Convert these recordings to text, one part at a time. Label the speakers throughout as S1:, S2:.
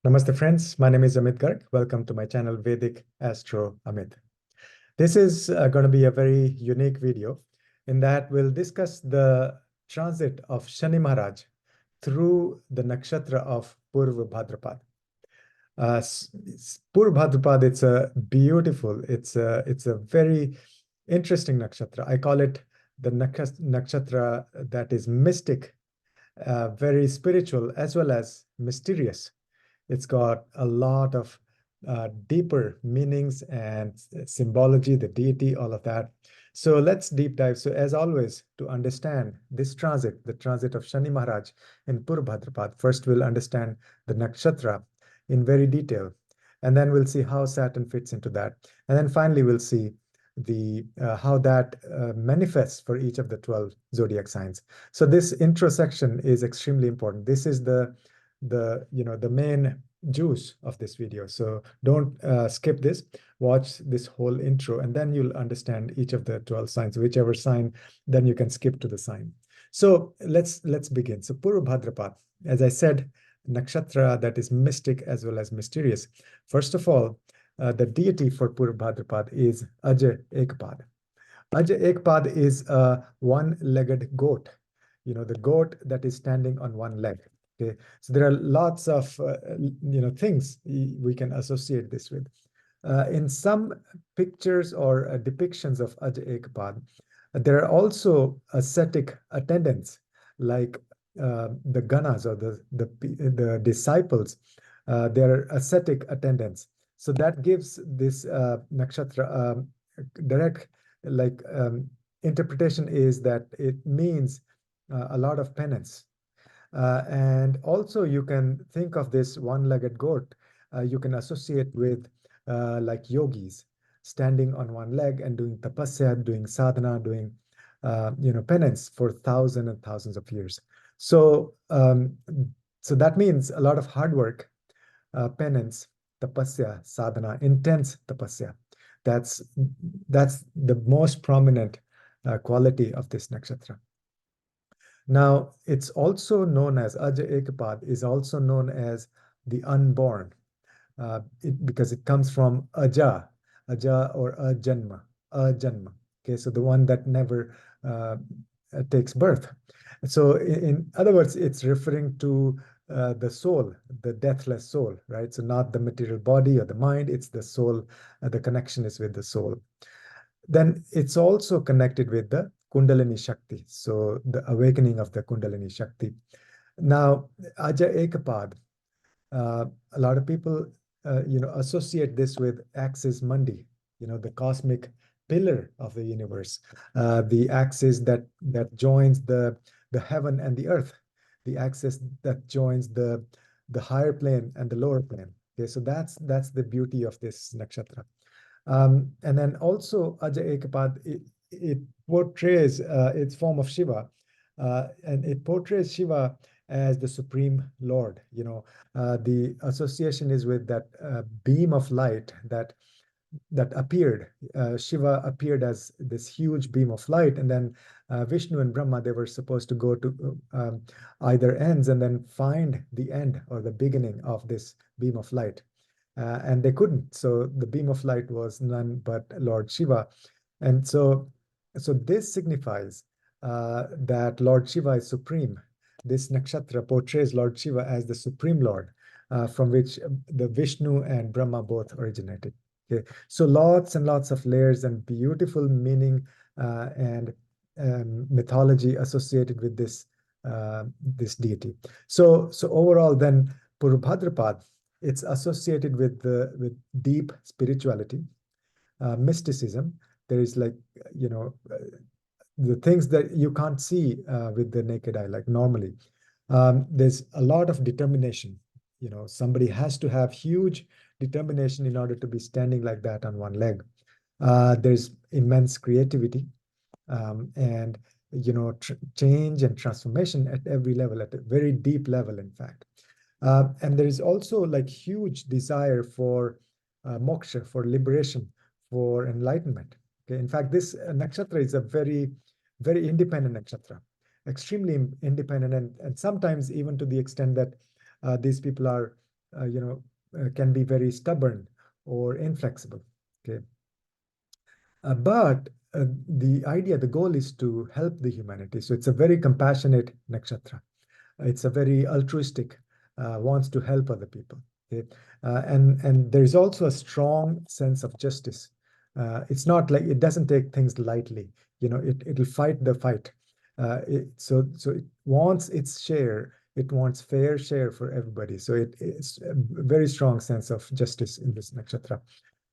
S1: Namaste friends, my name is Amit Garg. Welcome to my channel Vedic Astro Amit. This is going to be a very unique video in that we'll discuss the transit of Shani Maharaj through the nakshatra of Purva Bhadrapada. Purva Bhadrapada, it's a beautiful, it's a very interesting nakshatra. I call it the nakshatra that is mystic, very spiritual as well as mysterious. It's got a lot of deeper meanings and symbology, the deity, all of that. So let's deep dive. So as always, to understand this transit, the transit of Shani Maharaj in Purva Bhadrapada, first we'll understand the nakshatra in very detail. And then we'll see how Saturn fits into that. And then finally, we'll see the how that manifests for each of the 12 zodiac signs. So this intro section is extremely important. This is the main juice of this video. So don't skip this. Watch this whole intro, and then you'll understand each of the 12 signs. Whichever sign, then you can skip to the sign. So let's begin. So Purva Bhadrapada, as I said, nakshatra that is mystic as well as mysterious. First of all, the deity for Purva Bhadrapada is Ajay Ekpad. Ajay Ekpad is a one-legged goat. The goat that is standing on one leg. Okay, so there are lots of things we can associate this with. In some pictures or depictions of Ajay Ekpad, there are also ascetic attendants like the Ganas or the disciples. There are ascetic attendants. So that gives this nakshatra direct interpretation is that it means a lot of penance. And also you can think of this one-legged goat, you can associate with like yogis standing on one leg and doing tapasya, doing sadhana, doing penance for thousands and thousands of years. So that means a lot of hard work, penance, tapasya, sadhana, intense tapasya. That's the most prominent quality of this nakshatra. Now, it's also known as Ajay Ekpad is also known as the unborn because it comes from Aja or Ajanma. Okay, so the one that never takes birth. So in other words, it's referring to the soul, the deathless soul, right? So not the material body or the mind, it's the soul. The connection is with the soul. Then it's also connected with the Kundalini Shakti, so the awakening of the Kundalini Shakti. Now, Ajay Ekpad, a lot of people, associate this with Axis Mundi, the cosmic pillar of the universe, the axis that joins the heaven and the earth, the axis that joins the higher plane and the lower plane. Okay, so that's the beauty of this nakshatra. And then also Ajay Ekpad, it portrays its form of Shiva, and it portrays Shiva as the Supreme Lord. The association is with that beam of light that appeared. Shiva appeared as this huge beam of light, and then Vishnu and Brahma, they were supposed to go to either ends and then find the end or the beginning of this beam of light. And they couldn't. So the beam of light was none but Lord Shiva. And so this signifies that Lord Shiva is supreme. This nakshatra portrays Lord Shiva as the supreme Lord, from which the Vishnu and Brahma both originated. Okay, so lots and lots of layers and beautiful meaning and mythology associated with this deity. So overall, then Purva Bhadrapada, it's associated with deep spirituality, mysticism. There is the things that you can't see with the naked eye, like normally. There's a lot of determination. Somebody has to have huge determination in order to be standing like that on one leg. There's immense creativity and change and transformation at every level, at a very deep level, in fact. And there is also huge desire for moksha, for liberation, for enlightenment. Okay, in fact, this nakshatra is a very, very independent nakshatra, extremely independent, and sometimes even to the extent that these people are can be very stubborn or inflexible. Okay, but the goal is to help the humanity. So it's a very compassionate nakshatra. It's a very altruistic, wants to help other people. Okay? And there's also a strong sense of justice. It's not like it doesn't take things lightly. It'll fight the fight. So it wants its share. It wants fair share for everybody. So it's a very strong sense of justice in this nakshatra.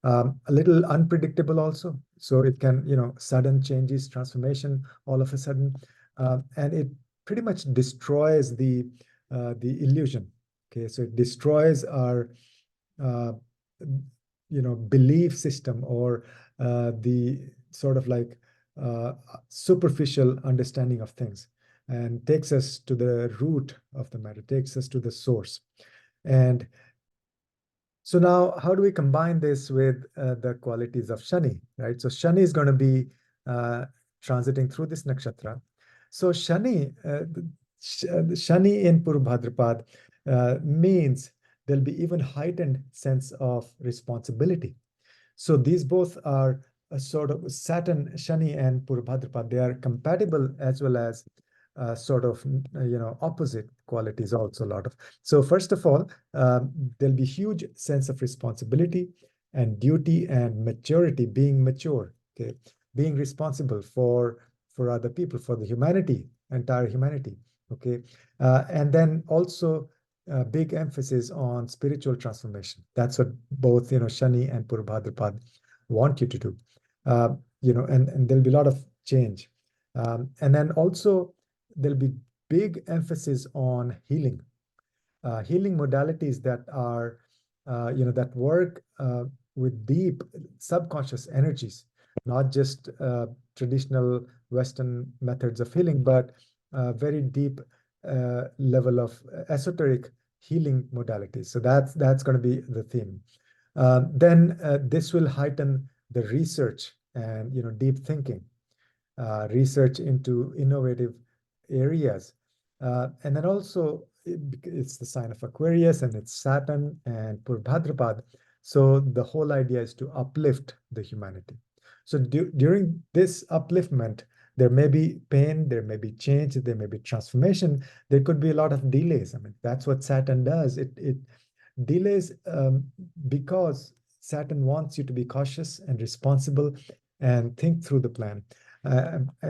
S1: A little unpredictable also. So it can, sudden changes, transformation all of a sudden. And it pretty much destroys the illusion. Okay, so it destroys our uh, belief system, or the sort of like uh, superficial understanding of things, and takes us to the root of the matter, takes us to the source. And so now, how do we combine this with the qualities of Shani, right? So Shani is going to be transiting through this nakshatra. So Shani in Purva Bhadrapada means there'll be even heightened sense of responsibility. So these both are a sort of Saturn, Shani, and Purva Bhadrapada. They are compatible as well as sort of opposite qualities also a lot of. So first of all, there'll be huge sense of responsibility and duty and maturity, being mature, okay, being responsible for other people, for the humanity, entire humanity, okay, and then also big emphasis on spiritual transformation. That's what both Shani and Purva Bhadrapada want you to do. And there'll be a lot of change, and then also there'll be big emphasis on healing modalities that are, that work with deep subconscious energies, not just traditional Western methods of healing, but very deep level of esoteric healing modalities. So that's going to be the theme. Then this will heighten the research and deep thinking, research into innovative areas. And then also, it's the sign of Aquarius, and it's Saturn and Purva. So the whole idea is to uplift the humanity. So during this upliftment, there may be pain, there may be change, there may be transformation, there could be a lot of delays. I mean, that's what Saturn does. It delays because Saturn wants you to be cautious and responsible and think through the plan.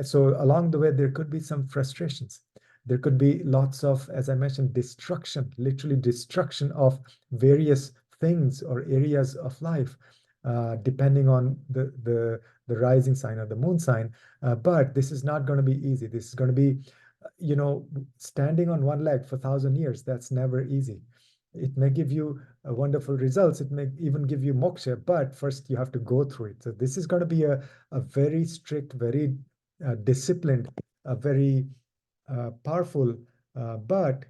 S1: So along the way, there could be some frustrations. There could be lots of, as I mentioned, destruction, literally destruction of various things or areas of life, depending on the rising sign or the moon sign. But this is not going to be easy. This is going to be, standing on one leg for 1,000 years. That's never easy. It may give you wonderful results. It may even give you moksha, but first you have to go through it. So this is going to be a very strict, very disciplined, a very powerful, but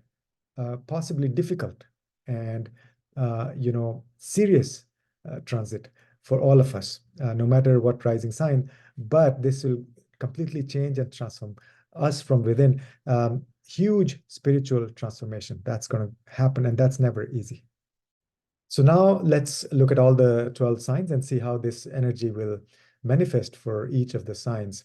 S1: possibly difficult and serious transit for all of us, no matter what rising sign. But this will completely change and transform us from within. Huge spiritual transformation that's going to happen, and that's never easy. So now let's look at all the 12 signs and see how this energy will manifest for each of the signs.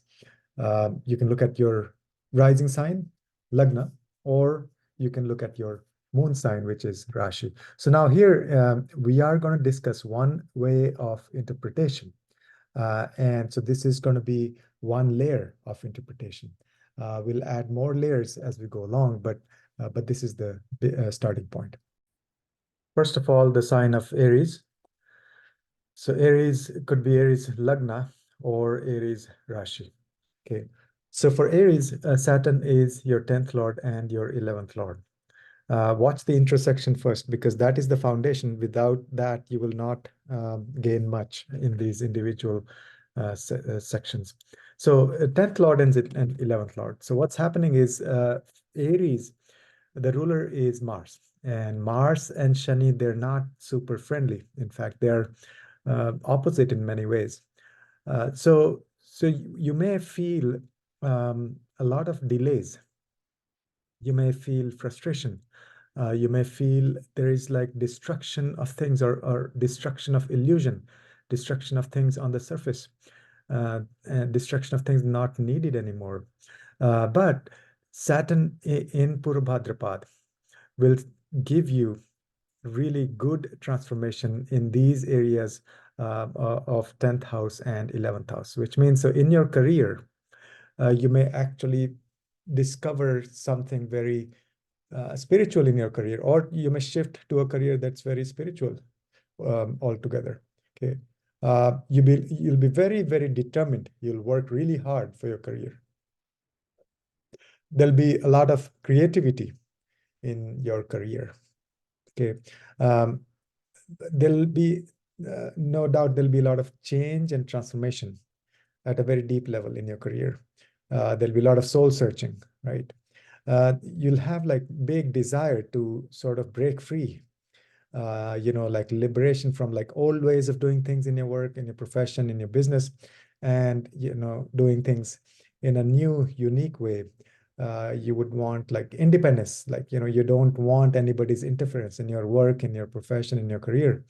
S1: You can look at your rising sign, Lagna, or you can look at your moon sign, which is Rashi. So now here we are going to discuss one way of interpretation. And so this is going to be one layer of interpretation. We'll add more layers as we go along, but this is the starting point. First of all, the sign of Aries. So Aries could be Aries Lagna or Aries Rashi. Okay. So for Aries, Saturn is your 10th lord and your 11th lord. Watch the intersection first, because that is the foundation. Without that, you will not gain much in these individual sections. So 10th lord and 11th lord. So what's happening is Aries, the ruler is Mars. And Mars and Shani, they're not super friendly. In fact, they're opposite in many ways. So you may feel a lot of delays. You may feel frustration. You may feel there is like destruction of things, or destruction of illusion, destruction of things on the surface, and destruction of things not needed anymore. But Saturn in Purva Bhadrapada will give you really good transformation in these areas of 10th house and 11th house, which means so in your career, you may actually discover something very spiritual in your career, or you may shift to a career that's very spiritual altogether. Okay. You'll be very, very determined. You'll work really hard for your career. There'll be a lot of creativity in your career. Okay. Um, there'll be no doubt there'll be a lot of change and transformation at a very deep level in your career. There'll be a lot of soul searching, right? You'll have like big desire to sort of break free, like liberation from like old ways of doing things in your work, in your profession, in your business, and doing things in a new, unique way. You would want like independence, like you don't want anybody's interference in your work, in your profession, in your career.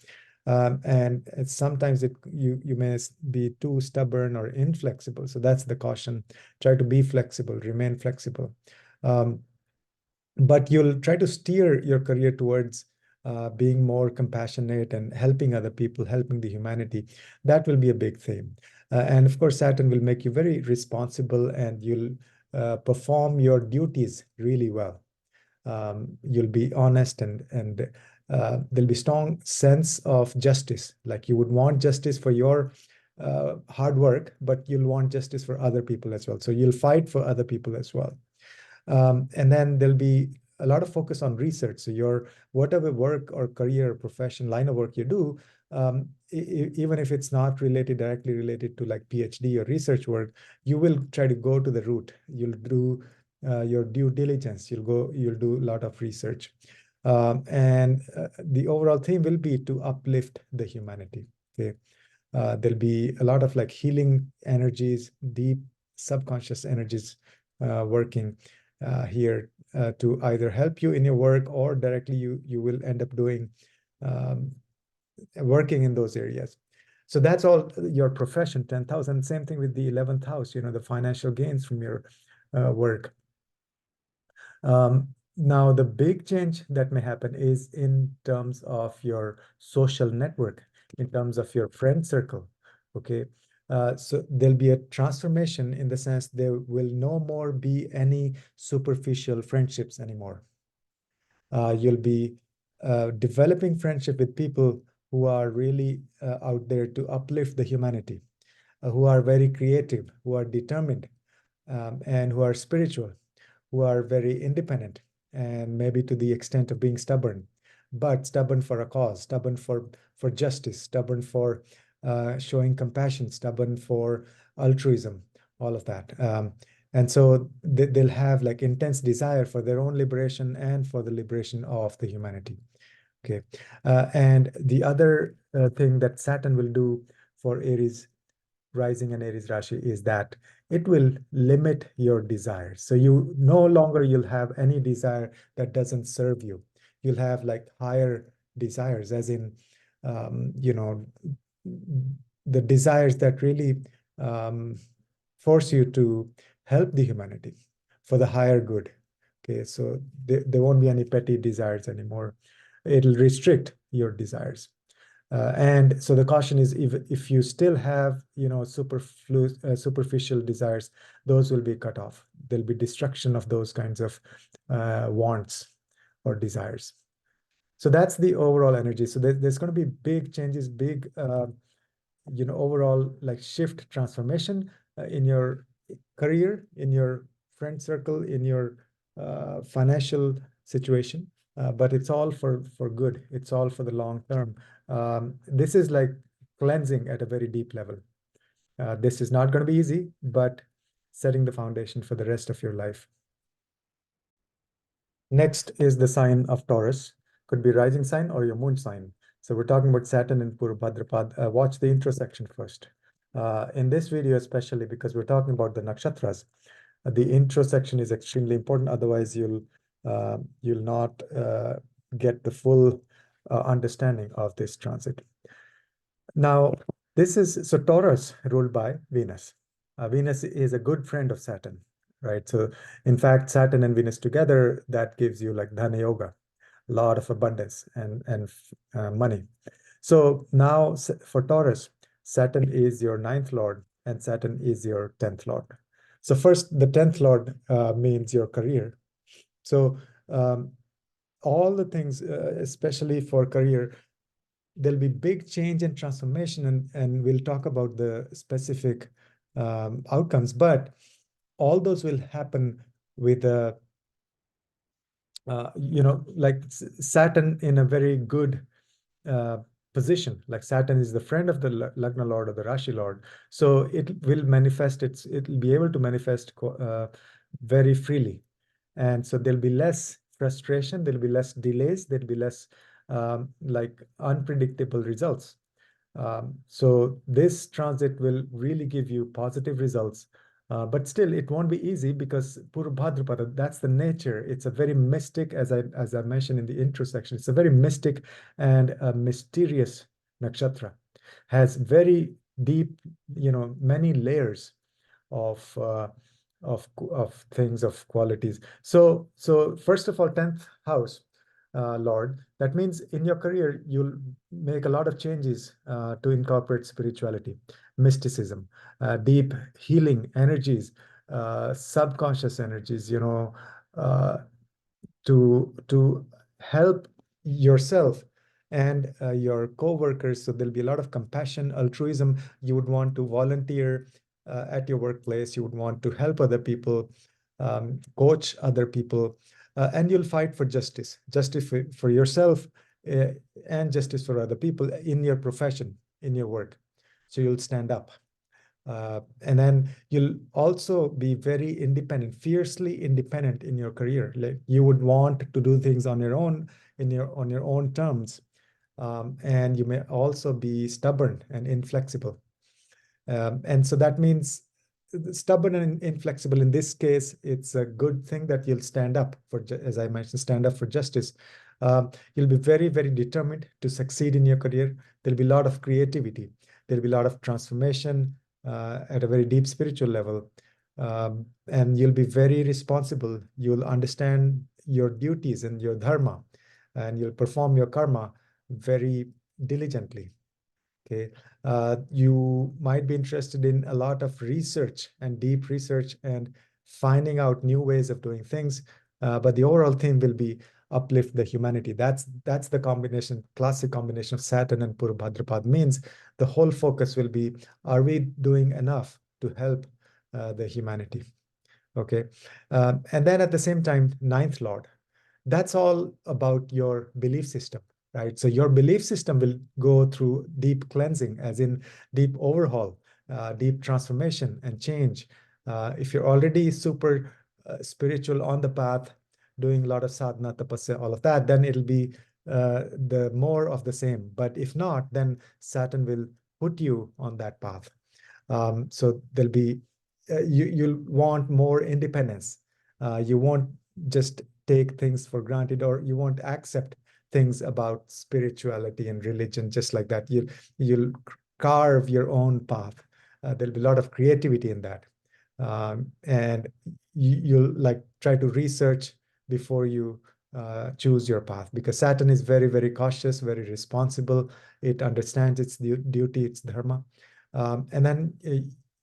S1: And sometimes you may be too stubborn or inflexible. So that's the caution. Try to be flexible, remain flexible. But you'll try to steer your career towards being more compassionate and helping other people, helping the humanity. That will be a big theme. And of course, Saturn will make you very responsible, and you'll perform your duties really well. You'll be honest, and there'll be strong sense of justice. Like you would want justice for your hard work, but you'll want justice for other people as well. So you'll fight for other people as well. And then there'll be a lot of focus on research. So your whatever work or career, profession, line of work you do, even if it's not directly related to like PhD or research work, you will try to go to the root. You'll do your due diligence. You'll do a lot of research. And the overall theme will be to uplift the humanity. Okay. There'll be a lot of like healing energies, deep subconscious energies working here to either help you in your work, or directly you will end up doing working in those areas. So that's all your profession, 10,000. Same thing with the 11th house, the financial gains from your work. Now, the big change that may happen is in terms of your social network, in terms of your friend circle. Okay. So there'll be a transformation in the sense there will no more be any superficial friendships anymore. You'll be developing friendship with people who are really out there to uplift the humanity, who are very creative, who are determined, and who are spiritual, who are very independent, and maybe to the extent of being stubborn, but stubborn for a cause, stubborn for justice, stubborn for showing compassion, stubborn for altruism, all of that. And so they'll have like intense desire for their own liberation and for the liberation of the humanity. Okay. And the other thing that Saturn will do for Aries rising and Aries Rashi is that it will limit your desires. So you'll have any desire that doesn't serve you. You'll have like higher desires, as in, the desires that really force you to help the humanity for the higher good. Okay, so there won't be any petty desires anymore. It'll restrict your desires. And so the caution is, if you still have superficial desires, those will be cut off. There'll be destruction of those kinds of wants or desires. So that's the overall energy. So there's going to be big changes, big overall like shift, transformation in your career, in your friend circle, in your financial situation. But it's all for good. It's all for the long term. This is like cleansing at a very deep level. This is not going to be easy, but setting the foundation for the rest of your life. Next is the sign of Taurus. Could be rising sign or your moon sign. So we're talking about Saturn and Purva Bhadrapada. Watch the intro section first. In this video, especially because we're talking about the nakshatras, the intro section is extremely important. Otherwise, you'll you'll not get the full understanding of this transit. Now, so Taurus ruled by Venus. Venus is a good friend of Saturn, right? So, in fact, Saturn and Venus together, that gives you like Dhana Yoga, a lot of abundance and money. So now for Taurus, Saturn is your ninth lord and Saturn is your 10th lord. So first, the 10th lord means your career. So um, all the things, especially for career, there'll be big change and transformation, and we'll talk about the specific outcomes, but all those will happen with a, like Saturn in a very good uh, position. Like Saturn is the friend of the Lagna Lord or the Rashi Lord. So it will manifest, it'll be able to manifest very freely. And so there'll be less frustration, there'll be less delays, there'll be less like unpredictable results. So this transit will really give you positive results. But still, it won't be easy because Purva Bhadrapada, that's the nature. It's a very mystic, as I mentioned in the intro section, it's a very mystic and a mysterious nakshatra. Has very deep, many layers of of things, of qualities. So first of all, 10th house, Lord, that means in your career you'll make a lot of changes to incorporate spirituality, mysticism, deep healing energies, subconscious energies, uh, to help yourself and your co-workers. So there'll be a lot of compassion, altruism. You would want to volunteer at your workplace. You would want to help other people, coach other people, and you'll fight for justice, justice for yourself, uh, and justice for other people in your profession, in your work. So you'll stand up. And then you'll also be very independent, fiercely independent in your career. Like you would want to do things on your own, on your own terms. And you may also be stubborn and inflexible. And so that means stubborn and inflexible. In this case, it's a good thing that you'll stand up for, as I mentioned, stand up for justice. You'll be very, very determined to succeed in your career. There'll be a lot of creativity. There'll be a lot of transformation at a very deep spiritual level. And you'll be very responsible. You'll understand your duties and your dharma, and you'll perform your karma very diligently. Okay, you might be interested in a lot of research and deep research and finding out new ways of doing things. But the overall theme will be uplift the humanity. That's the combination, classic combination of Saturn and Purva Bhadrapad means the whole focus will be, are we doing enough to help the humanity? Okay, and then at the same time, ninth lord. That's all about your belief system, right? So your belief system will go through deep cleansing, as in deep overhaul, deep transformation and change. If you're already super spiritual on the path, doing a lot of sadhana, tapasya, all of that, then it'll be the more of the same. But if not, then Saturn will put you on that path. So there'll be you'll want more independence. You won't just take things for granted, or you won't accept things about spirituality and religion just like that. You'll carve your own path. There'll be a lot of creativity in that, and you'll like try to research before you choose your path, because Saturn is very, very cautious, very responsible. It understands its duty, its dharma. And then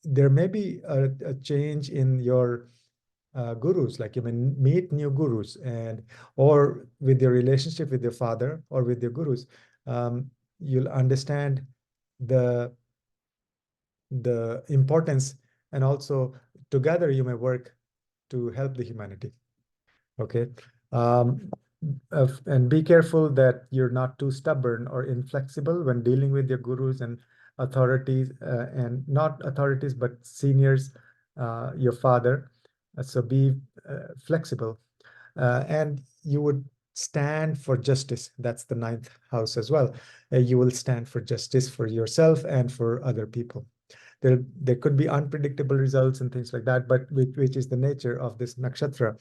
S1: there may be a change in your gurus, like you may meet new gurus, and or with your relationship with your father or with your gurus, you'll understand the importance, and also together you may work to help the humanity. Okay. Um, and be careful that you're not too stubborn or inflexible when dealing with your gurus and authorities, and not authorities, but seniors, your father. So be flexible. And you would stand for justice. That's the ninth house as well. You will stand for justice for yourself and for other people. There could be unpredictable results and things like that, but which is the nature of this nakshatra.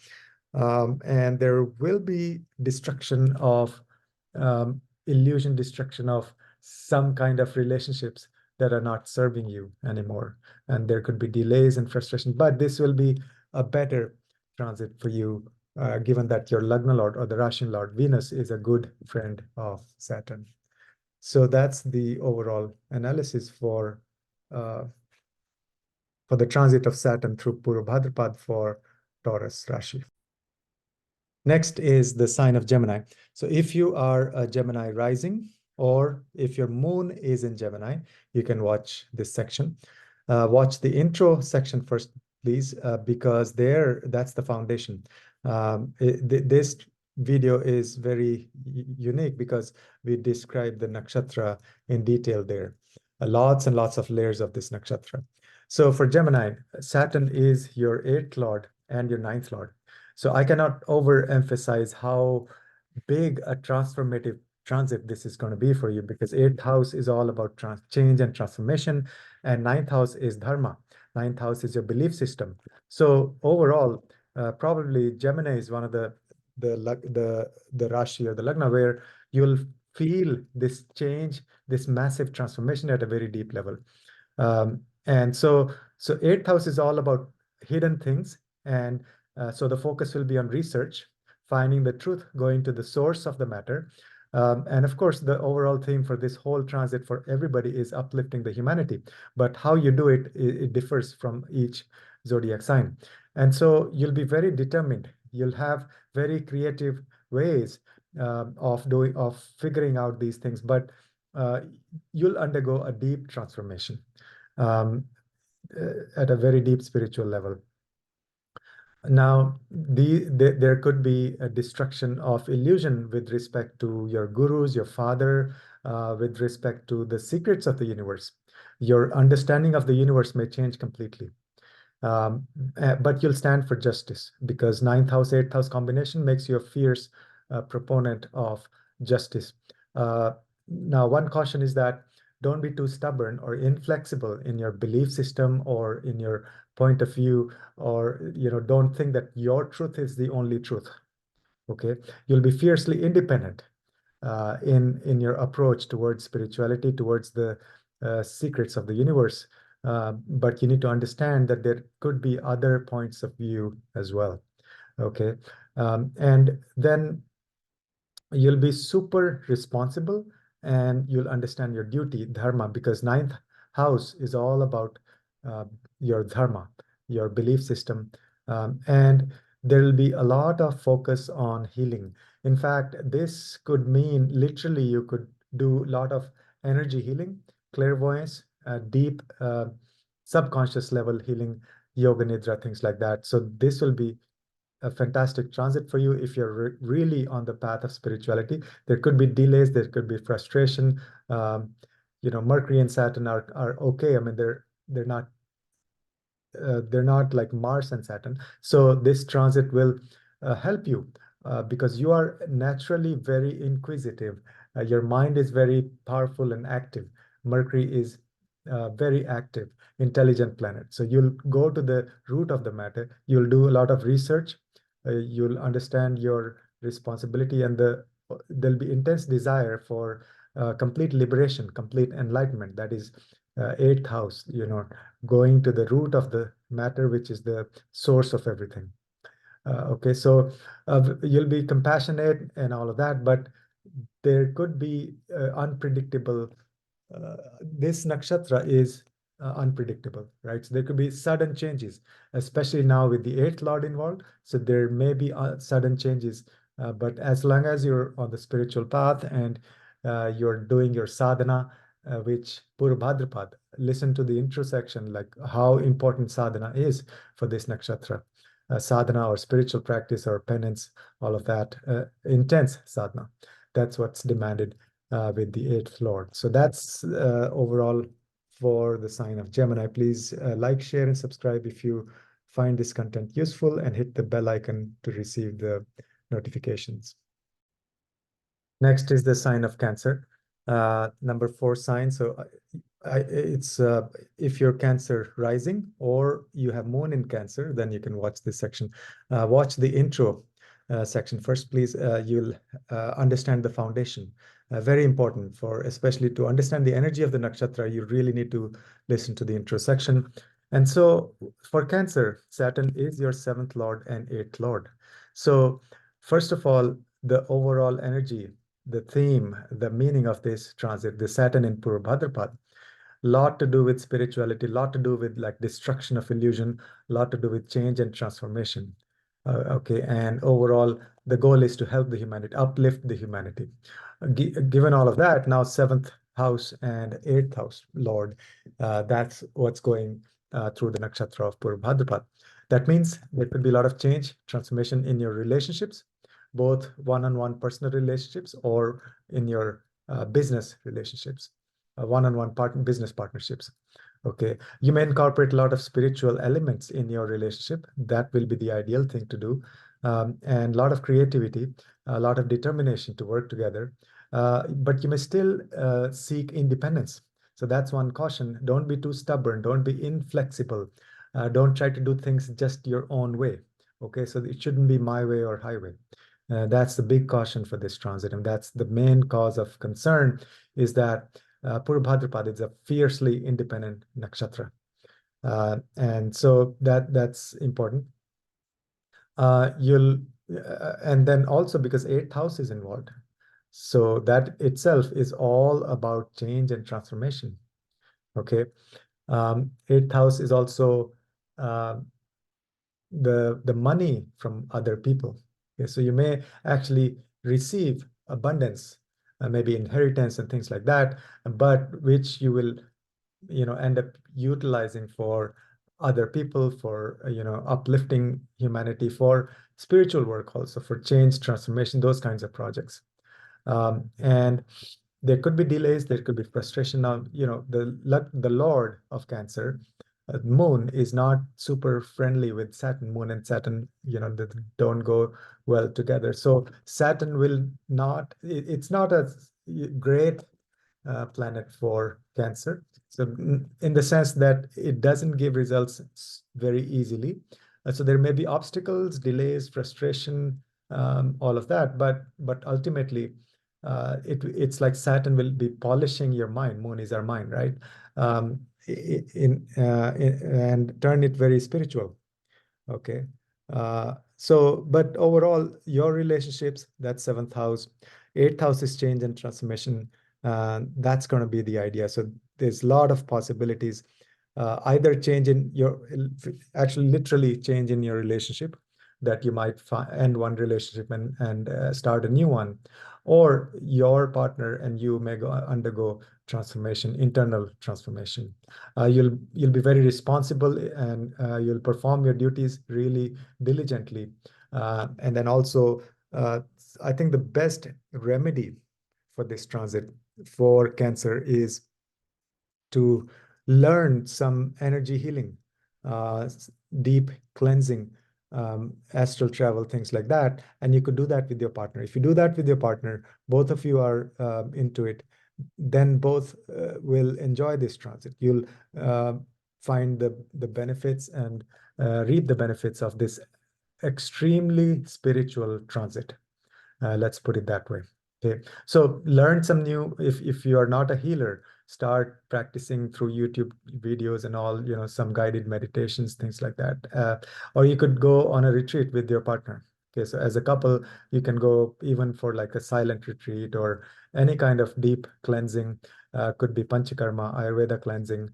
S1: And there will be destruction of illusion, destruction of some kind of relationships that are not serving you anymore. And there could be delays and frustration, but this will be a better transit for you, given that your Lagna Lord or the Rashi Lord Venus is a good friend of Saturn. So that's the overall analysis uh, for the transit of Saturn through Purva Bhadrapada for Taurus Rashi. Next is the sign of Gemini. So if you are a Gemini rising, or if your moon is in Gemini, you can watch this section. Watch the intro section first, please, because that's the foundation. This video is very unique because we describe the nakshatra in detail there. Lots and lots of layers of this nakshatra. So for Gemini, Saturn is your 8th lord and your 9th lord. So I cannot overemphasize how big a transformative transit this is going to be for you, because 8th house is all about change and transformation, and 9th house is dharma. 9th house is your belief system. So overall, probably Gemini is one of the Rashi or the Lagna where you'll feel this change, this massive transformation at a very deep level. And so 8th house is all about hidden things, and so the focus will be on research, finding the truth, going to the source of the matter. And of course, the overall theme for this whole transit for everybody is uplifting the humanity. But how you do it, it differs from each zodiac sign. And so you'll be very determined. You'll have very creative ways of figuring out these things, but you'll undergo a deep transformation um, at a very deep spiritual level. Now, there could be a destruction of illusion with respect to your gurus, your father, with respect to the secrets of the universe. Your understanding of the universe may change completely. But you'll stand for justice, because 9th house, 8th house combination makes you a fierce proponent of justice. Now, one caution is that don't be too stubborn or inflexible in your belief system or in your point of view, or don't think that your truth is the only truth. Okay, you'll be fiercely independent in your approach towards spirituality, towards the secrets of the universe. But you need to understand that there could be other points of view as well. Okay, and then you'll be super responsible, and you'll understand your duty, dharma, because 9th house is all about uh, your dharma, your belief system. And there will be a lot of focus on healing. In fact, this could mean literally you could do a lot of energy healing, clairvoyance, deep subconscious level healing, yoga nidra, things like that. So this will be a fantastic transit for you if you're really on the path of spirituality. There could be delays, there could be frustration. Mercury and Saturn are okay. I mean, they're not like Mars and Saturn. So this transit will help you because you are naturally very inquisitive. Your mind is very powerful and active. Mercury is very active, intelligent planet. So you'll go to the root of the matter. You'll do a lot of research. You'll understand your responsibility, and there'll be intense desire for complete liberation, complete enlightenment. That is 8th house, going to the root of the matter, which is the source of everything. Okay, so you'll be compassionate and all of that, but there could be unpredictable. This nakshatra is unpredictable, right? So there could be sudden changes, especially now with the 8th lord involved. So there may be sudden changes, but as long as you're on the spiritual path and you're doing your sadhana, which Purva Bhadrapada, listen to the intro section, like how important sadhana is for this nakshatra. Sadhana or spiritual practice or penance, all of that, intense sadhana. That's what's demanded with the 8th lord. So that's overall for the sign of Gemini. Please like, share, and subscribe if you find this content useful, and hit the bell icon to receive the notifications. Next is the sign of Cancer, number 4 sign. So It's if you're Cancer rising or you have Moon in Cancer, then you can watch this section. Watch the intro section first, please. You'll understand the foundation. Very important for, especially to understand the energy of the nakshatra, you really need to listen to the intro section. And so for Cancer, Saturn is your seventh lord and eighth lord. So first of all, the overall energy, the theme, the meaning of this transit, the Saturn in Purva Bhadrapada, lot to do with spirituality, lot to do with like destruction of illusion, lot to do with change and transformation. Okay, and overall, the goal is to help the humanity, uplift the humanity. Given all of that, now seventh house and eighth house, Lord, that's what's going through the nakshatra of Purva Bhadrapada. That means there could be a lot of change, transformation in your relationships, both one-on-one personal relationships or in your business relationships, one-on-one business partnerships. Okay, you may incorporate a lot of spiritual elements in your relationship. That will be the ideal thing to do, and a lot of creativity, a lot of determination to work together. But you may still seek independence. So that's one caution. Don't be too stubborn. Don't be inflexible. Don't try to do things just your own way. Okay, so it shouldn't be my way or highway. That's the big caution for this transit, and that's the main cause of concern. Is that Purva Bhadrapada is a fiercely independent nakshatra, and so that's important. You'll and then also because eighth house is involved, so that itself is all about change and transformation. Okay, eighth house is also uh, the money from other people. Okay, so you may actually receive abundance, maybe inheritance and things like that, but which you will end up utilizing for other people, for uplifting humanity, for spiritual work, also for change, transformation, those kinds of projects. And there could be delays, there could be frustration. Now, the Lord of Cancer, Moon, is not super friendly with Saturn. Moon and Saturn, they don't go well together. So Saturn will not, it's not a great planet for Cancer. So in the sense that it doesn't give results very easily. So there may be obstacles, delays, frustration, all of that. But ultimately, it's like Saturn will be polishing your mind. Moon is our mind, right? And turn it very spiritual. Okay. But overall, your relationships, that's seventh house. Eighth house is change and transformation. That's going to be the idea. So there's a lot of possibilities. Either change in your, actually literally change in your relationship, that you might end one relationship and start a new one, or your partner and you may undergo transformation, internal transformation. You'll be very responsible, and you'll perform your duties really diligently. And then also, I think the best remedy for this transit for Cancer is to learn some energy healing, deep cleansing, astral travel, things like that. And you could do that with your partner. If you do that with your partner, both of you are into it, then both will enjoy this transit. You'll uh, find the benefits and reap the benefits of this extremely spiritual transit. Let's put it that way. Okay, so learn some new. If you are not a healer, start practicing through YouTube videos and all. Some guided meditations, things like that. Or you could go on a retreat with your partner. Okay, so as a couple, you can go even for like a silent retreat or any kind of deep cleansing. Could be panchakarma, Ayurveda cleansing,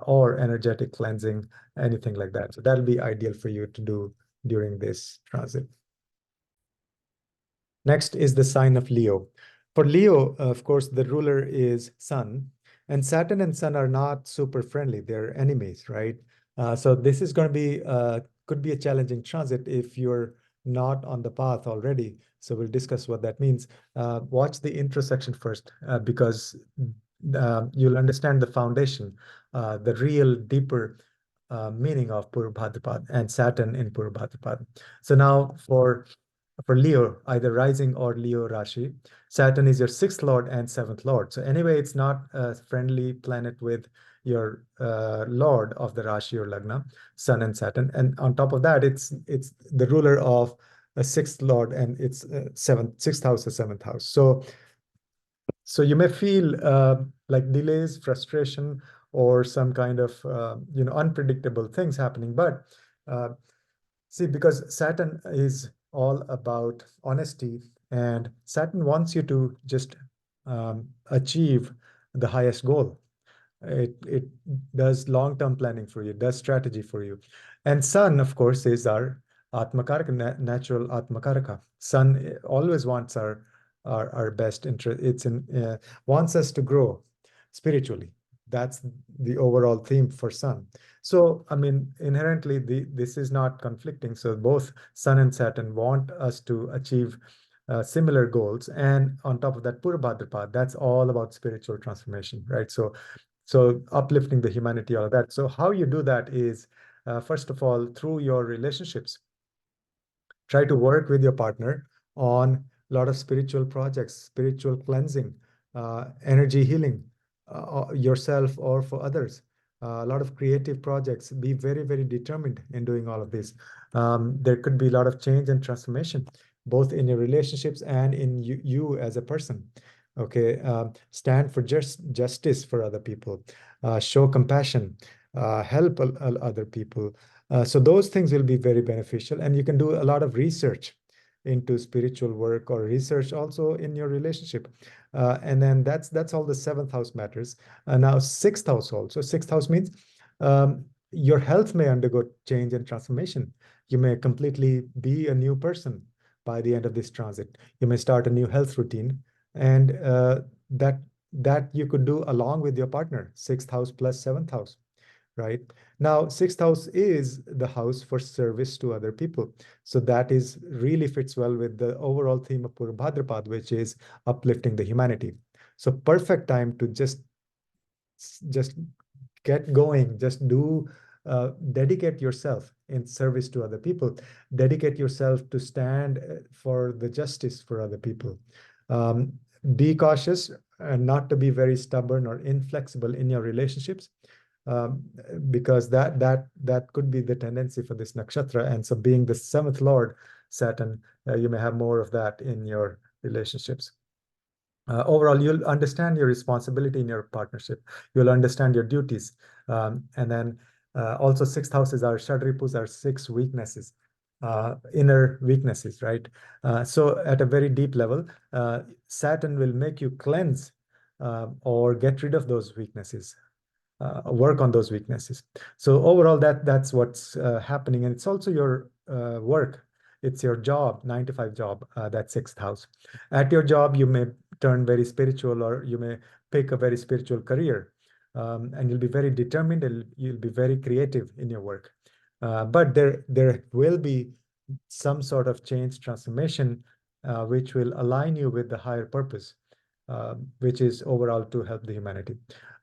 S1: or energetic cleansing, anything like that. So that'll be ideal for you to do during this transit. Next is the sign of Leo. For Leo, of course, the ruler is Sun, and Saturn and Sun are not super friendly. They're enemies, right? So this is going to be could be a challenging transit if you're not on the path already. So we'll discuss what that means. Watch the intersection first, because you'll understand the foundation, the real deeper meaning of Purva Bhadrapada and Saturn in Purva Bhadrapada. So now for for Leo, either rising or Leo Rashi. Saturn is your sixth lord and seventh lord. So anyway, it's not a friendly planet with your lord of the Rashi or Lagna, Sun and Saturn. And on top of that, it's the ruler of a sixth lord, and it's sixth house or seventh house. So you may feel like delays, frustration, or some kind of unpredictable things happening. But uh, see, because Saturn is all about honesty, and Saturn wants you to just achieve the highest goal. It does long-term planning for you, does strategy for you. And Sun, of course, is our Atmakaraka, natural Atmakaraka. Sun always wants our best interest. It's in wants us to grow spiritually. That's the overall theme for Sun. So, I mean, inherently, this is not conflicting. So both Sun and Saturn want us to achieve similar goals. And on top of that, Purva Bhadrapada, that's all about spiritual transformation, right? So uplifting the humanity, all of that. So how you do that is, first of all, through your relationships. Try to work with your partner on a lot of spiritual projects, spiritual cleansing, energy healing, yourself or for others. A lot of creative projects. Be very, very determined in doing all of this. There could be a lot of change and transformation, both in your relationships and in you as a person. Okay, stand for justice for other people, show compassion, help other people. So those things will be very beneficial, and you can do a lot of research into spiritual work or research also in your relationship. And then that's all the seventh house matters. Now sixth house also. Sixth house means your health may undergo change and transformation. You may completely be a new person by the end of this transit. You may start a new health routine, and that you could do along with your partner. Sixth house plus seventh house, right? Now, sixth house is the house for service to other people. So that is really fits well with the overall theme of Purva Bhadrapada, which is uplifting the humanity. So perfect time to just get going, just do dedicate yourself in service to other people, dedicate yourself to stand for the justice for other people. Um, be cautious and not to be very stubborn or inflexible in your relationships, um, because that could be the tendency for this nakshatra. And so being the seventh lord, Saturn, you may have more of that in your relationships. Overall, you'll understand your responsibility in your partnership. You'll understand your duties. And then also sixth houses are Shadripus, are six weaknesses, inner weaknesses, right? So at a very deep level, Saturn will make you cleanse or get rid of those weaknesses, work on those weaknesses. So overall, that's what's happening. And it's also your work. It's your job, 9 to 5 job, that sixth house. At your job, you may turn very spiritual, or you may pick a very spiritual career. And you'll be very determined, and you'll be very creative in your work. But there will be some sort of change, transformation, which will align you with the higher purpose, which is overall to help the humanity.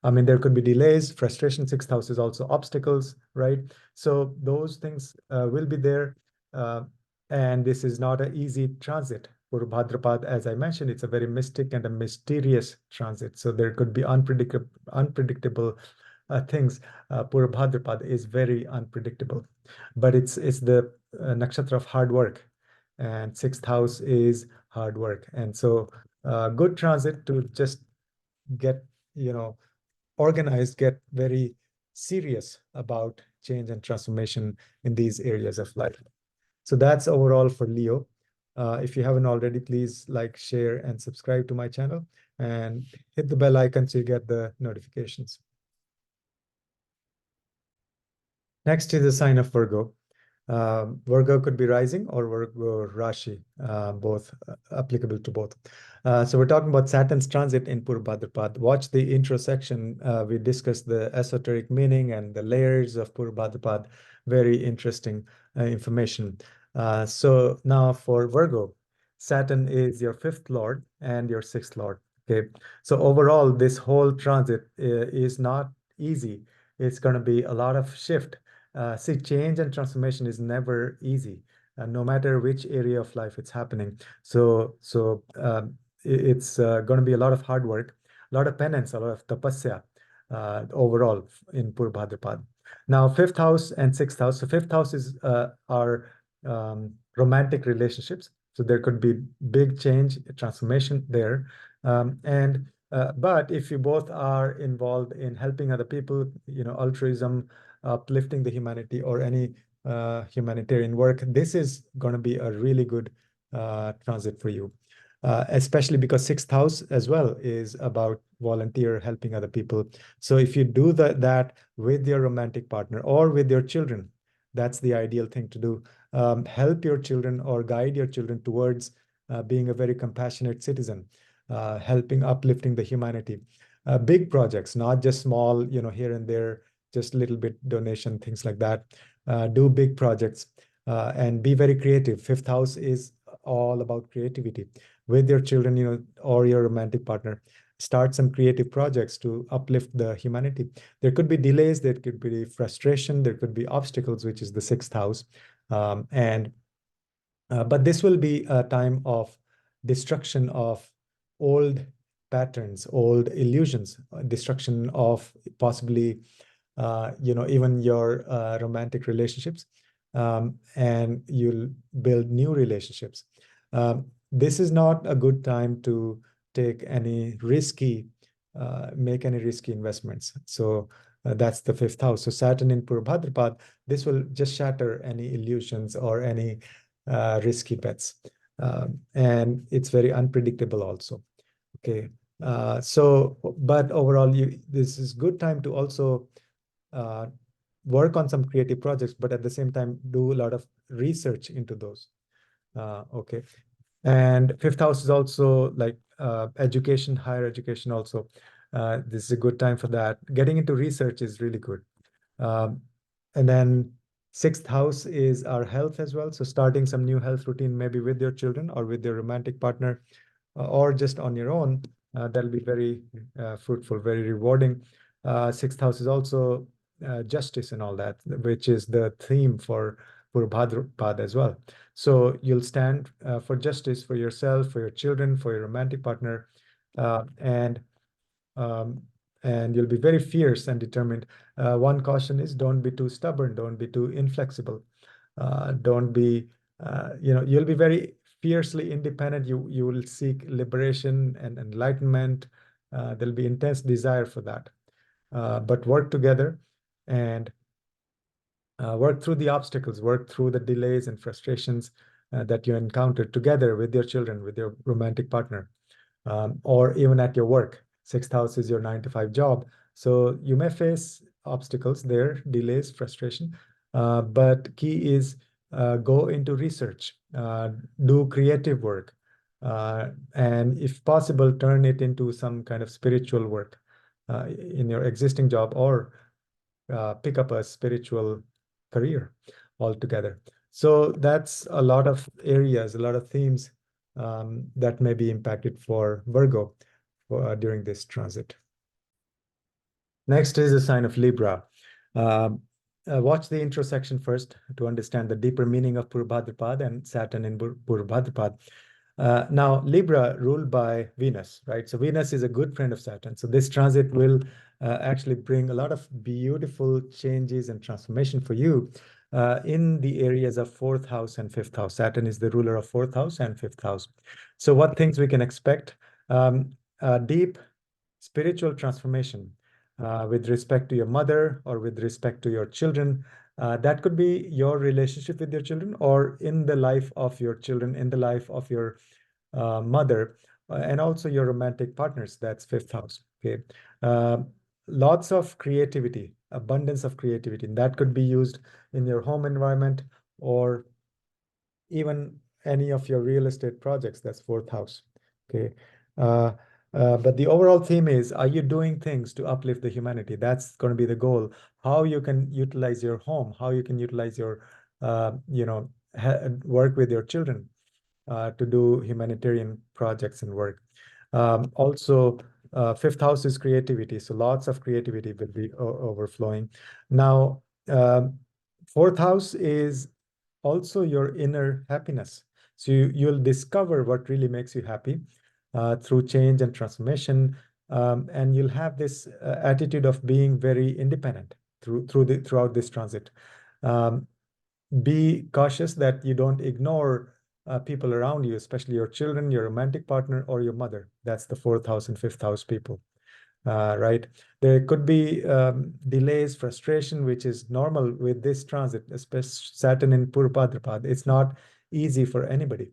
S1: I mean, there could be delays, frustration. Sixth house is also obstacles, right? So those things will be there. Uh, and this is not an easy transit. For Bhadrapad, as I mentioned, it's a very mystic and a mysterious transit. So there could be unpredictable things. Purva Bhadrapad is very unpredictable, but it's the nakshatra of hard work, and sixth house is hard work. And so good transit to just get, organized, get very serious about change and transformation in these areas of life. So that's overall for Leo. If you haven't already, please like, share, and subscribe to my channel, and hit the bell icon so you get the notifications. Next is the sign of Virgo. Virgo could be rising or Virgo Rashi, both applicable to both. So we're talking about Saturn's transit in Purva Bhadrapada. Watch the intro section. We discussed the esoteric meaning and the layers of Purva Bhadrapada. Very interesting information. So now for Virgo, Saturn is your fifth lord and your sixth lord. Okay. So overall, this whole transit is not easy. It's going to be a lot of shift. See, change and transformation is never easy. no matter which area of life it's happening. So it's going to be a lot of hard work, a lot of penance, a lot of tapasya overall in Purva Bhadrapada. Now, fifth house and sixth house. So fifth house is our romantic relationships. So there could be big change, transformation there. But if you both are involved in helping other people, altruism, uplifting the humanity, or any humanitarian work, this is going to be a really good transit for you. Especially because sixth house as well is about volunteer helping other people. So if you do that with your romantic partner or with your children, that's the ideal thing to do. Help your children or guide your children towards being a very compassionate citizen, helping uplifting the humanity. Big projects, not just small, here and there, just little bit donation, things like that. Do big projects and be very creative. Fifth house is all about creativity. With your children, or your romantic partner, start some creative projects to uplift the humanity. There could be delays, there could be frustration, there could be obstacles, which is the sixth house. But this will be a time of destruction of old patterns, old illusions, destruction of possibly, even your romantic relationships, and you'll build new relationships. This is not a good time to take any make any risky investments. So that's the fifth house. So Saturn in Purva Bhadrapada, this will just shatter any illusions or any risky bets. And it's very unpredictable also. Okay. But overall, this is good time to also work on some creative projects, but at the same time, do a lot of research into those. Okay. And fifth house is also like education, higher education also. This is a good time for that. Getting into research is really good. And then sixth house is our health as well. So starting some new health routine, maybe with your children or with your romantic partner, or just on your own, that'll be very fruitful, very rewarding. Sixth house is also justice and all that, which is the theme for Bhadrapad as well. So you'll stand for justice for yourself, for your children, for your romantic partner, and you'll be very fierce and determined. One caution is don't be too stubborn, don't be too inflexible, don't be, you'll be very fiercely independent. You will seek liberation and enlightenment. There'll be intense desire for that. But work together and work through the obstacles, work through the delays and frustrations that you encounter together with your children, with your romantic partner, or even at your work. Sixth house is your 9 to 5 job. So you may face obstacles there, delays, frustration, but key is go into research, do creative work, and if possible, turn it into some kind of spiritual work in your existing job, or pick up a spiritual career altogether. So that's a lot of areas, a lot of themes that may be impacted for Virgo during this transit. Next is the sign of Libra. Watch the intro section first to understand the deeper meaning of Purva Bhadrapada and Saturn in Purva Bhadrapada. Now, Libra ruled by Venus, right? So Venus is a good friend of Saturn. So this transit will actually bring a lot of beautiful changes and transformation for you in the areas of fourth house and fifth house. Saturn is the ruler of fourth house and fifth house. So what things we can expect? Deep spiritual transformation with respect to your mother or with respect to your children. That could be your relationship with your children, or in the life of your children, in the life of your mother, and also your romantic partners. That's fifth house. Okay. Lots of creativity, abundance of creativity. And that could be used in your home environment or even any of your real estate projects. That's fourth house. Okay. But the overall theme is, are you doing things to uplift the humanity? That's going to be the goal. How you can utilize your home, how you can utilize your, work with your children to do humanitarian projects and work. Also, fifth house is creativity. So lots of creativity will be overflowing. Now, fourth house is also your inner happiness. So you'll discover what really makes you happy through change and transformation, and you'll have this attitude of being very independent throughout this transit. Um, be cautious that you don't ignore people around you, especially your children, your romantic partner, or your mother. That's the fourth house and fifth house people, right? There could be delays, frustration, which is normal with this transit, especially Saturn in Purva Bhadrapada. It's not easy for anybody.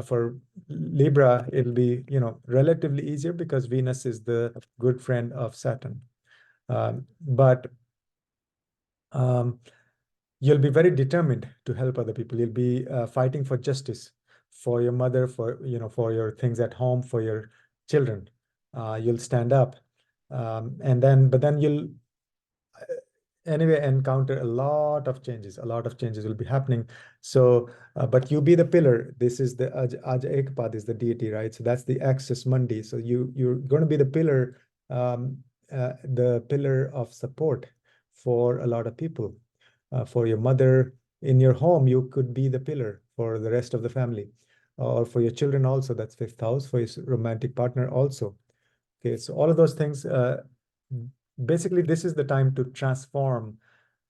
S1: For Libra, it'll be, relatively easier because Venus is the good friend of Saturn. But um, you'll be very determined to help other people. You'll be fighting for justice for your mother, for your things at home, for your children. You'll stand up, but then you'll anyway encounter a lot of changes. A lot of changes will be happening. So, but you be the pillar. This is the Aj Ekpad is the deity, right? So that's the axis Mundi. So you're going to be um, the pillar of support for a lot of people. For your mother in your home, you could be the pillar for the rest of the family, or for your children also. That's fifth house. For your romantic partner also. Okay, so all of those things. Basically, this is the time to transform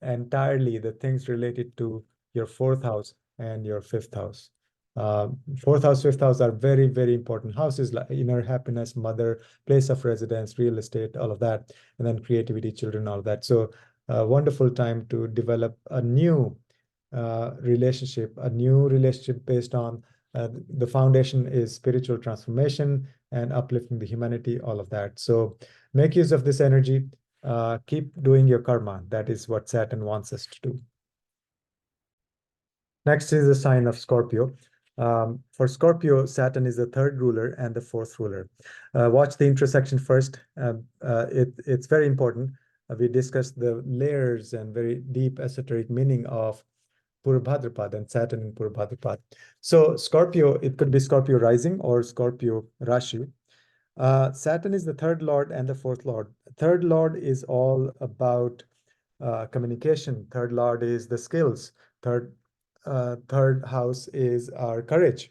S1: entirely the things related to your fourth house and your fifth house. Fourth house, fifth house are very, very important houses, like inner happiness, mother, place of residence, real estate, all of that, and then creativity, children, all of that. So, wonderful time to develop a new relationship based on the foundation is spiritual transformation and uplifting the humanity, all of that. So, make use of this energy. Keep doing your karma. That is what Saturn wants us to do. Next is the sign of Scorpio. For Scorpio, Saturn is the third ruler and the fourth ruler. Watch the intersection first. It's very important. We discussed the layers and very deep esoteric meaning of Purva Bhadrapada and Saturn in Purva Bhadrapada. So Scorpio, it could be Scorpio rising or Scorpio Rashi. Saturn is the third lord and the fourth lord. Third lord is all about communication. Third lord is the skills. Third house is our courage.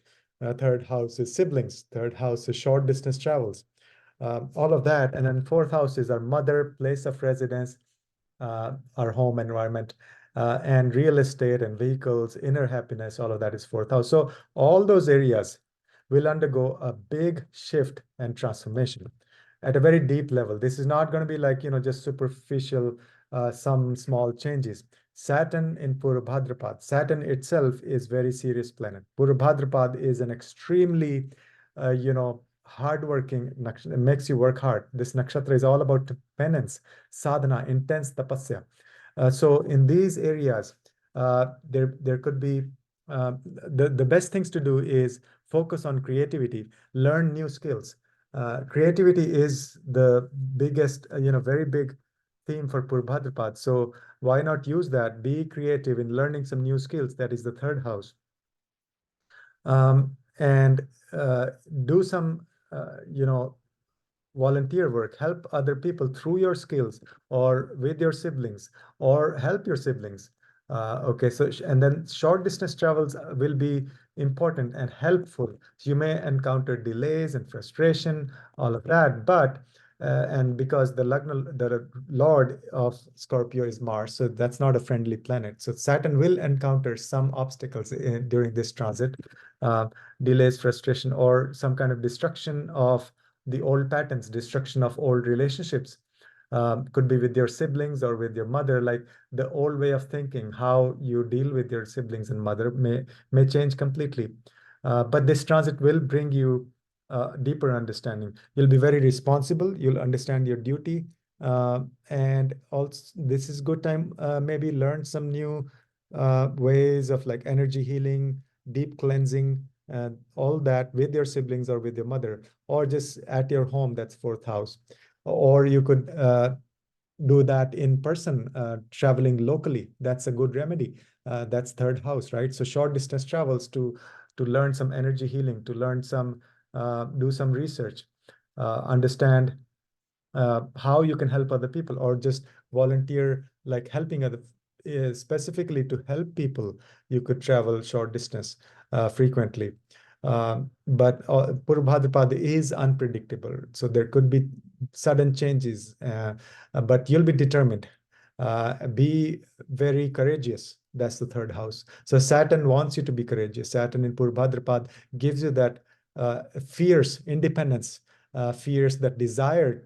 S1: Third house is siblings. Third house is short distance travels. All of that. And then fourth house is our mother, place of residence, our home environment, and real estate and vehicles, inner happiness, all of that is fourth house. So all those areas will undergo a big shift and transformation at a very deep level. This is not going to be like, just superficial, some small changes. Saturn in Purva Bhadrapad. Saturn itself is very serious planet. Purva Bhadrapad is an extremely, hardworking nakshatra. It makes you work hard. This nakshatra is all about penance, sadhana, intense tapasya. So in these areas, there could be the best things to do is focus on creativity, learn new skills. Creativity is the biggest, very big theme for Purvabhadrapad. So why not use that? Be creative in learning some new skills. That is the third house. And do some, volunteer work, help other people through your skills or with your siblings or help your siblings. Okay, so and then short distance travels will be important and helpful. So you may encounter delays and frustration, all of that, but and because the Lord of Scorpio is Mars, so that's not a friendly planet. So Saturn will encounter some obstacles during this transit, uh, delays, frustration, or some kind of destruction of the old patterns, destruction of old relationships. Could be with your siblings or with your mother, like the old way of thinking, how you deal with your siblings and mother may change completely. But this transit will bring you deeper understanding. You'll be very responsible. You'll understand your duty. And also, this is good time, maybe learn some new ways of like energy healing, deep cleansing, all that with your siblings or with your mother, or just at your home, that's fourth house. Or you could do that in person, traveling locally. That's a good remedy. That's third house, right? So short distance travels to learn some energy healing, to learn some, do some research, understand how you can help other people, or just volunteer, like helping other specifically to help people, you could travel short distance frequently. But Purva Bhadrapada is unpredictable, so there could be sudden changes, but you'll be determined. Be very courageous. That's the third house. So Saturn wants you to be courageous. Saturn in Purva Bhadrapada gives you that fierce independence, fierce that desire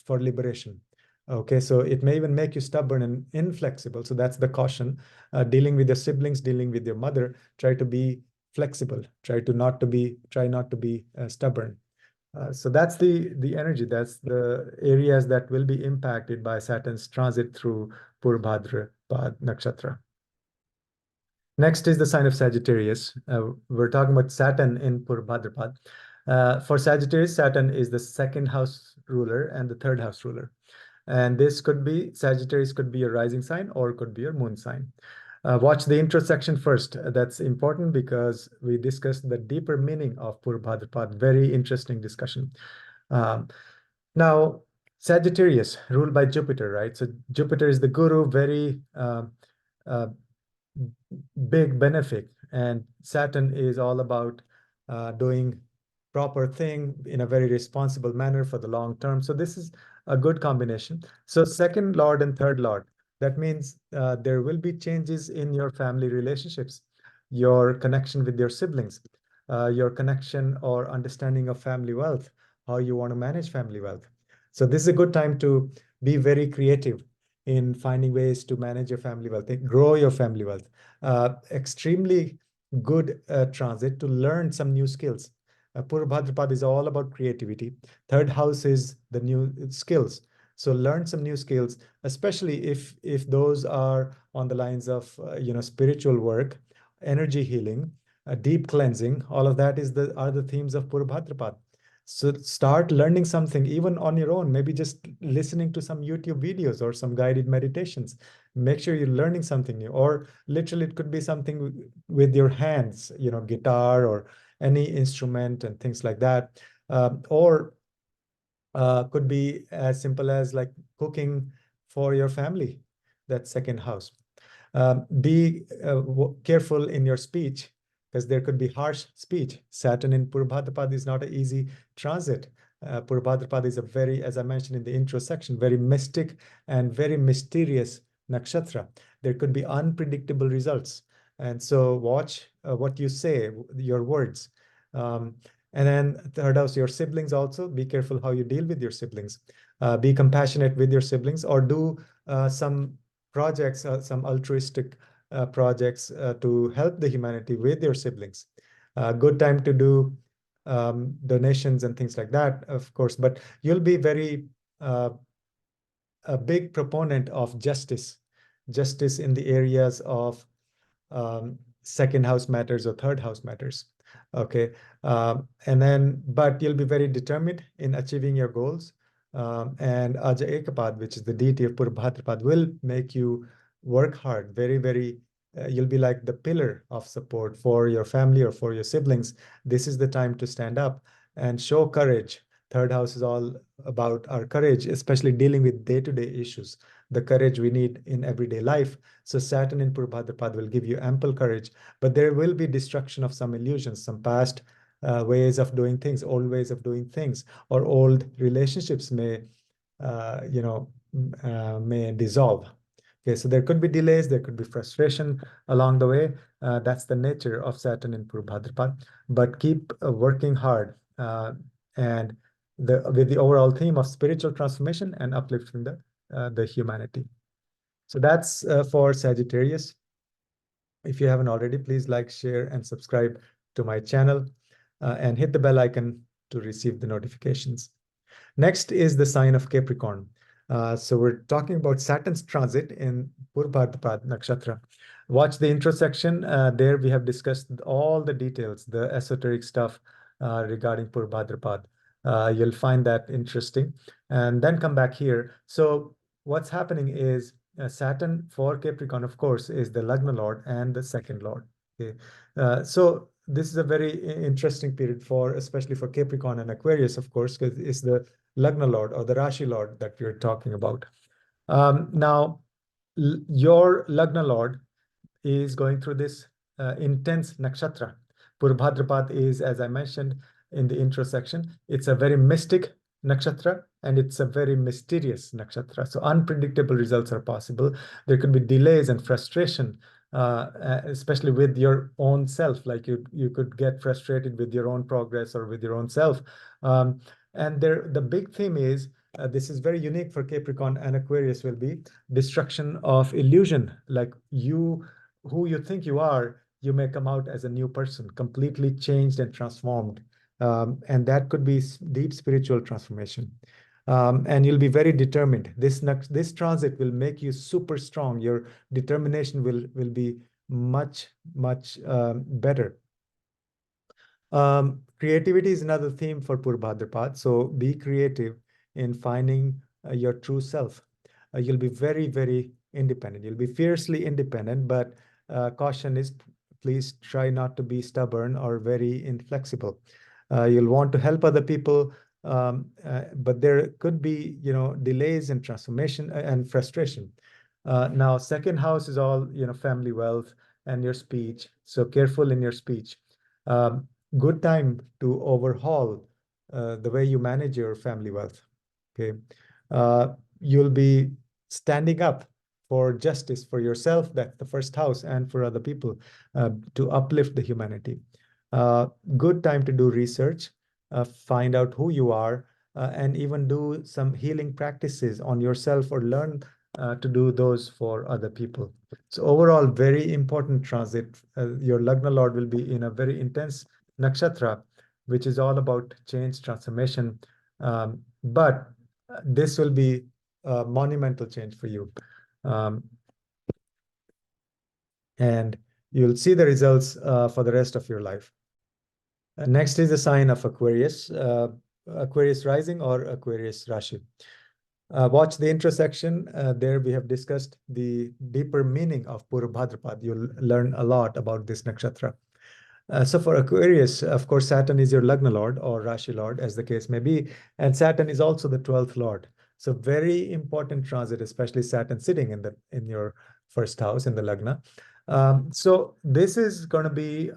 S1: for liberation. Okay, so it may even make you stubborn and inflexible. So that's the caution. Dealing with your siblings, dealing with your mother, try to be flexible. Try not to be stubborn. So that's the energy. That's the areas that will be impacted by Saturn's transit through Purva Bhadrapada nakshatra. Next is the sign of Sagittarius. We're talking about Saturn in Purva Bhadrapada. For Sagittarius, Saturn is the second house ruler and the third house ruler. And Sagittarius could be your rising sign or could be your moon sign. Watch the intro section first. That's important because we discussed the deeper meaning of Purva Bhadrapada. Very interesting discussion. Now, Sagittarius, ruled by Jupiter, right? So Jupiter is the guru, very big benefit, and Saturn is all about doing proper thing in a very responsible manner for the long term. So this is a good combination. So second lord and third lord, that means there will be changes in your family relationships, your connection with your siblings, your connection or understanding of family wealth, how you want to manage family wealth. So this is a good time to be very creative in finding ways to manage your family wealth, grow your family wealth. Extremely good transit to learn some new skills. Purva Bhadrapada is all about creativity. Third house is the new skills. So learn some new skills, especially if those are on the lines of spiritual work, energy healing, deep cleansing. All of that are the themes of Purva Bhadrapada. So start learning something even on your own, maybe just listening to some YouTube videos or some guided meditations. Make sure you're learning something new, or literally it could be something with your hands, guitar or any instrument and things like that. Or could be as simple as like cooking for your family, that second house. Be careful in your speech because there could be harsh speech. Saturn in Purva Bhadrapada is not an easy transit. Purva Bhadrapada is a very, as I mentioned in the intro section, very mystic and very mysterious nakshatra. There could be unpredictable results. And so watch what you say, your words. And then third house, your siblings also. Be careful how you deal with your siblings. Be compassionate with your siblings, or do some projects, some altruistic projects to help the humanity with your siblings. Good time to do donations and things like that, of course, but you'll be very a big proponent of justice in the areas of second house matters or third house matters. Okay. But you'll be very determined in achieving your goals. And Aja Ekapad, which is the deity of Purva Bhadrapada, will make you work hard. Very, very, you'll be like the pillar of support for your family or for your siblings. This is the time to stand up and show courage. Third house is all about our courage, especially dealing with day-to-day issues, the courage we need in everyday life. So Saturn in Purva Bhadrapada will give you ample courage, but there will be destruction of some illusions, some past ways of doing things, old ways of doing things, or old relationships may dissolve. Okay, so there could be delays, there could be frustration along the way. That's the nature of Saturn in Purva Bhadrapada, but keep working hard and with the overall theme of spiritual transformation and uplifting the humanity. So that's for Sagittarius. If you haven't already, please like, share, and subscribe to my channel and hit the bell icon to receive the notifications. Next is the sign of Capricorn. So we're talking about Saturn's transit in Purva Bhadrapada nakshatra. Watch the intro section. There we have discussed all the details, the esoteric stuff regarding Purva Bhadrapada. You'll find that interesting. And then come back here. So what's happening is Saturn for Capricorn, of course, is the Lagna Lord and the second Lord. Okay. So this is a very interesting period especially for Capricorn and Aquarius, of course, because it's the Lagna Lord or the Rashi Lord that we're talking about. Now, your Lagna Lord is going through this intense nakshatra. Purva Bhadrapada is, as I mentioned in the intro section, it's a very mystic nakshatra and it's a very mysterious nakshatra. So unpredictable results are possible. There could be delays and frustration, especially with your own self. Like you could get frustrated with your own progress or with your own self. And the big theme is this is very unique for Capricorn and Aquarius will be destruction of illusion. Like who you think you are, you may come out as a new person, completely changed and transformed. And that could be deep spiritual transformation. And you'll be very determined. This transit will make you super strong. Your determination will be much, much better. Creativity is another theme for Purva Bhadrapada. So be creative in finding your true self. You'll be very, very independent. You'll be fiercely independent, but caution is please try not to be stubborn or very inflexible. You'll want to help other people, but there could be, delays in transformation and frustration. Now, second house is all, family wealth and your speech. So careful in your speech. Good time to overhaul the way you manage your family wealth. Okay. You'll be standing up for justice for yourself, that's the first house, and for other people to uplift the humanity. Good time to do research, find out who you are, and even do some healing practices on yourself or learn to do those for other people. So overall, very important transit. Your Lagna Lord will be in a very intense nakshatra, which is all about change, transformation. But this will be a monumental change for you. And you'll see the results for the rest of your life. Next is the sign of Aquarius, Aquarius rising or Aquarius Rashi. Watch the intersection. There we have discussed the deeper meaning of Purva Bhadrapada. You'll learn a lot about this nakshatra. So for Aquarius, of course, Saturn is your Lagna Lord or Rashi Lord, as the case may be. And Saturn is also the 12th Lord. So very important transit, especially Saturn sitting in your first house in the Lagna. So this is going to be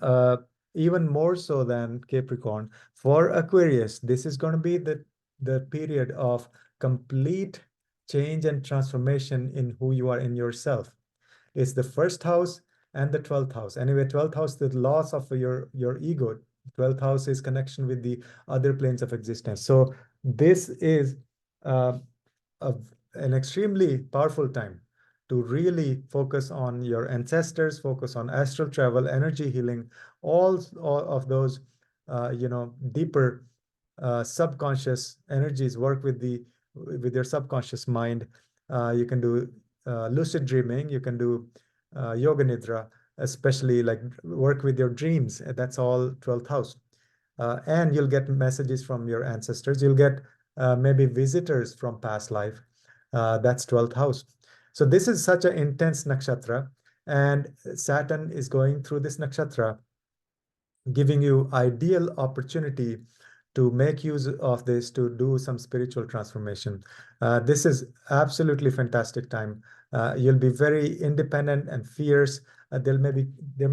S1: even more so than Capricorn. For Aquarius, this is going to be the period of complete change and transformation in who you are in yourself. It's the first house and the 12th house. Anyway, 12th house, the loss of your ego. 12th house is connection with the other planes of existence. So this is an extremely powerful time to really focus on your ancestors, focus on astral travel, energy healing, all of those, deeper subconscious energies. Work with your subconscious mind. You can do lucid dreaming. You can do yoga nidra, especially like work with your dreams. That's all 12th house. And you'll get messages from your ancestors. You'll get maybe visitors from past life. That's 12th house. So this is such an intense nakshatra. And Saturn is going through this nakshatra, giving you ideal opportunity to make use of this to do some spiritual transformation. This is absolutely fantastic time. You'll be very independent and fierce. There may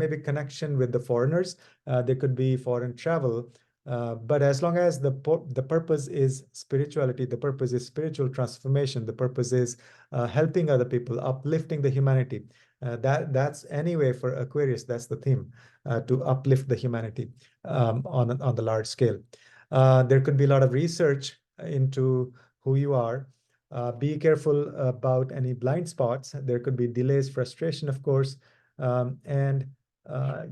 S1: be connection with the foreigners. There could be foreign travel. But as long as the purpose is spirituality, the purpose is spiritual transformation, the purpose is helping other people, uplifting the humanity. That's anyway for Aquarius, that's the theme, to uplift the humanity on the large scale. There could be a lot of research into who you are. Be careful about any blind spots. There could be delays, frustration, of course, and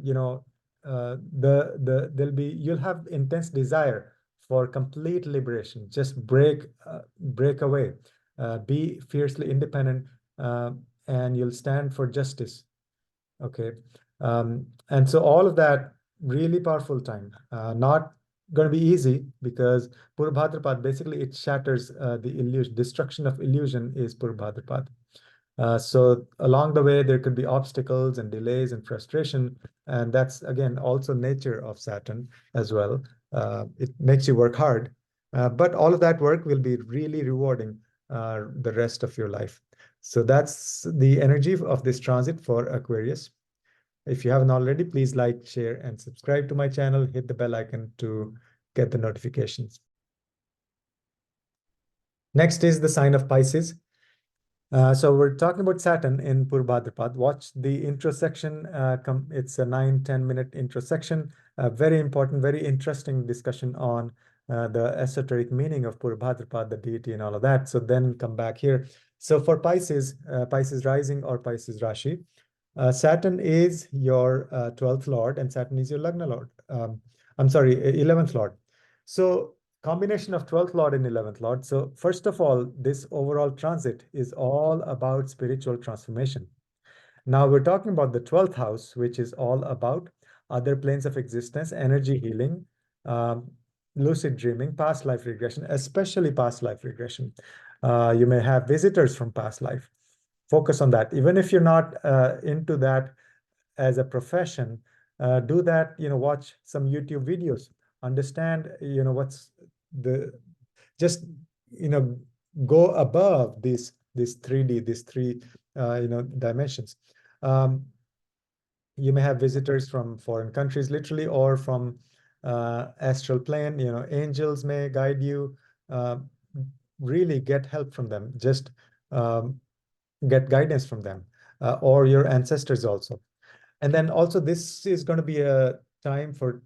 S1: you'll have intense desire for complete liberation. Just break away. Be fiercely independent, and you'll stand for justice. Okay, and so all of that really powerful time. Not going to be easy because Purva Bhadrapada, basically it shatters the illusion. Destruction of illusion is Purva Bhadrapada. So along the way, there could be obstacles and delays and frustration. And that's, again, also nature of Saturn as well. It makes you work hard. But all of that work will be really rewarding the rest of your life. So that's the energy of this transit for Aquarius. If you haven't already, please like, share, and subscribe to my channel. Hit the bell icon to get the notifications. Next is the sign of Pisces. So we're talking about Saturn in Purva Bhadrapada. Watch the intro section. It's a 9-10 minute intro section. Very important, very interesting discussion on the esoteric meaning of Purva Bhadrapada, the deity, and all of that. So then come back here. So for Pisces, Pisces rising or Pisces Rashi, Saturn is your 12th lord, and Saturn is your Lagna lord. I'm sorry, 11th lord. So combination of 12th lord and 11th lord. So first of all, this overall transit is all about spiritual transformation. Now we're talking about the 12th house, which is all about other planes of existence, energy healing, um, lucid dreaming, past life regression, especially past life regression. You may have visitors from past life. Focus on that. Even if you're not into that as a profession, do that, watch some YouTube videos, understand, what's the, just, go above this 3D, these three, dimensions. Um, you may have visitors from foreign countries, literally, or from astral plane. Angels may guide you. Uh, really get help from them. Just um, get guidance from them, or your ancestors also. And then also, this is going to be a time for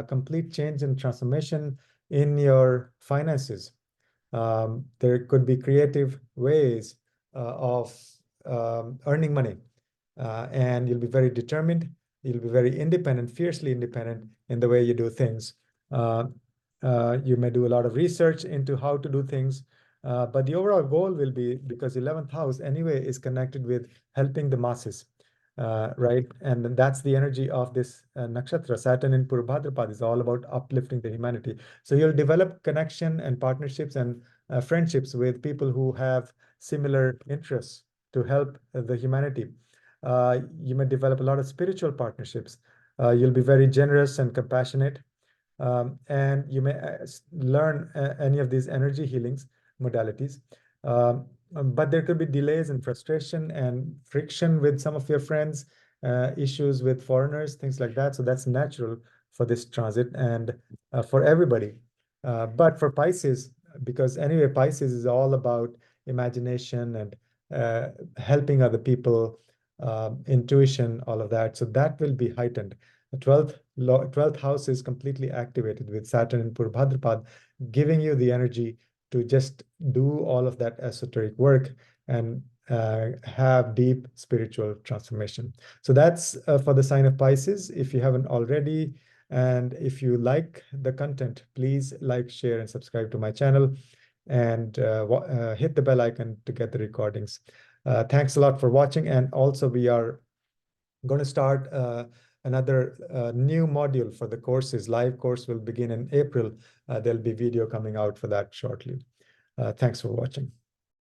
S1: complete change and transformation in your finances. There could be creative ways of earning money, and you'll be very determined. You'll be very independent, fiercely independent in the way you do things. Uh, you may do a lot of research into how to do things, but the overall goal will be, because 11th house anyway is connected with helping the masses, right? And that's the energy of this nakshatra. Saturn in Purva Bhadrapada is all about uplifting the humanity. So you'll develop connection and partnerships and friendships with people who have similar interests to help the humanity. You may develop a lot of spiritual partnerships. You'll be very generous and compassionate. And you may learn any of these energy healings modalities. But there could be delays and frustration and friction with some of your friends, issues with foreigners, things like that. So that's natural for this transit and for everybody. But for Pisces, because anyway, Pisces is all about imagination and helping other people, intuition, all of that. So that will be heightened. The 12th house is completely activated with Saturn in Purva Bhadrapada, giving you the energy to just do all of that esoteric work and have deep spiritual transformation. So that's for the sign of Pisces. If you haven't already, and if you like the content, please like, share, and subscribe to my channel, and hit the bell icon to get the recordings. Thanks a lot for watching. And also, we are going to start another new module for the courses. Live course will begin in April. There'll be video coming out for that shortly. Thanks for watching.